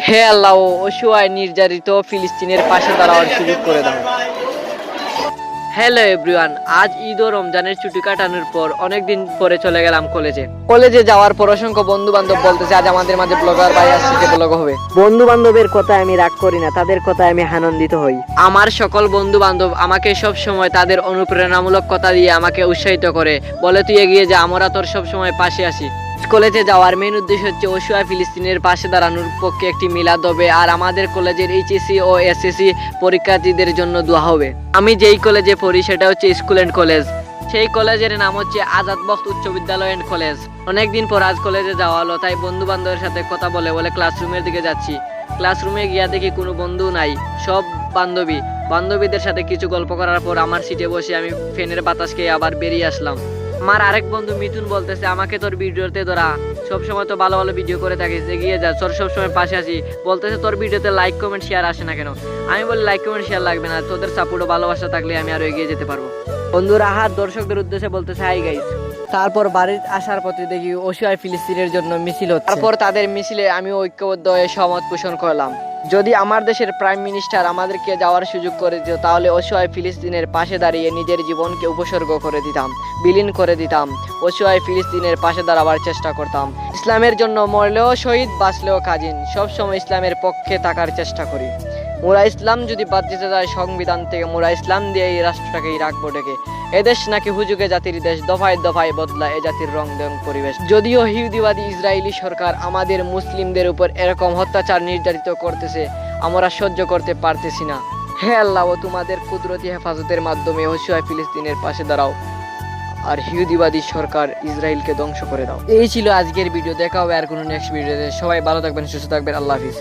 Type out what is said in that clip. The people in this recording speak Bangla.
হে আল্লাহ, অসহায় নির্যাতিত ফিলিস্তিনের পাশে দাঁড়ানোর সুযোগ করে দাও। হ্যালো এভরিওয়ান, আজ ঈদ ও রমজানের ছুটি কাটানোর পর অনেকদিন পরে চলে গেলাম কলেজে যাওয়ার পর অসংখ্য বন্ধু বান্ধব বলতেছে আজ আমাদের মাঝে ব্লগার ভাই আসছে, যে ব্লগ হবে। বন্ধু বান্ধবের কথায় আমি রাগ করি না, তাদের কথায় আমি আনন্দিত হই। আমার সকল বন্ধু বান্ধব আমাকে সব সময় তাদের অনুপ্রেরণামূলক কথা দিয়ে আমাকে উৎসাহিত করে, বলে তুই এগিয়ে যা, আমরা তোর সব সময় পাশে আসি। কলেজে যাওয়ার মেইন উদ্দেশ্য হচ্ছে অসহায় ফিলিস্তিনের পাশে দাঁড়ানোর পক্ষে একটি মিলাদ হবে, আর আমাদের কলেজের এইচএসসি ও এসএসসি পরীক্ষার্থীদের জন্য দোয়া হবে। আমি যেই কলেজে পড়ি সেটা হচ্ছে স্কুল অ্যান্ড কলেজ। সেই কলেজের নাম হচ্ছে আজাদ বখত উচ্চ বিদ্যালয় অ্যান্ড কলেজ। অনেকদিন পর আজ কলেজে যাওয়া হলো, তাই বন্ধু বান্ধবের সাথে কথা বলে বলে ক্লাসরুমের দিকে যাচ্ছি। ক্লাসরুমে গিয়া দেখি কোনো বন্ধু নাই, সব বান্ধবীদের সাথে কিছু গল্প করার পর আমার সিটে বসে আমি ফ্যানের বাতাস খেয়ে আবার বেরিয়ে আসলাম। আমার আরেক বন্ধু মিথুন বলতেছে আমাকে তোর ভিডিওতে ধরা, সবসময় তো ভালো ভালো ভিডিও করে থাকিস, এগিয়ে যা, তোর সবসময় পাশে আসি। বলতেছে তোর ভিডিওতে লাইক কমেন্ট শেয়ার আসে না কেন? আমি বলি লাইক কমেন্ট শেয়ার লাগবে না, তোদের সাপোর্ট ও ভালোবাসা থাকলে আমি আরো এগিয়ে যেতে পারবো। বন্ধুরা হাত দর্শকদের উদ্দেশ্যে বলতেছে হাই গাইস। তারপর বাড়ির আসার পথে দেখি অসহায় ফিলিস্তিনের জন্য মিছিল হচ্ছে। তারপর তাদের মিছিলে আমি ঐক্যবদ্ধ হয়ে সহমত পোষণ করলাম। যদি আমার দেশের প্রাইম মিনিস্টার আমাদেরকে যাওয়ার সুযোগ করে দিত, তাহলে অসহায় ফিলিস্তিনের পাশে দাঁড়িয়ে নিজের জীবনকে উপসর্গ করে দিতাম, বিলীন করে দিতাম। অসহায় ফিলিস্তিনের পাশে দাঁড়াবার চেষ্টা করতাম। ইসলামের জন্য মরলেও শহীদ, বাঁচলেও কাজিন, সবসময় ইসলামের পক্ষে থাকার চেষ্টা করি। মোরা ইসলাম যদি বাদ দিতে যায় সংবিধান থেকে, মোরা ইসলাম দিয়ে এই রাষ্ট্রটাকেই রাখবো ডেকে। এদেশ নাকি হুজুগে জাতির দেশ, দফায় দফায় বদলা এ জাতির রং দেং পরিবেশ। যদিও ইহুদিবাদী ইসরায়েলি সরকার আমাদের মুসলিমদের উপর এরকম অত্যাচার নির্যাতিত করতেছে, আমরা সহ্য করতে পারতেছি না। হে আল্লাহ, তোমাদের কুদরতি হেফাজতের মাধ্যমে অসহায় ফিলিস্তিনের পাশে দাঁড়াও, আর ইহুদিবাদী সরকার ইসরায়েলকে ধ্বংস করে দাও। এই ছিল আজকের ভিডিও, দেখা হবে আর কোনো নেক্সট ভিডিওতে। সবাই ভালো থাকবেন, সুস্থ থাকবেন, আল্লাহ হাফিজ।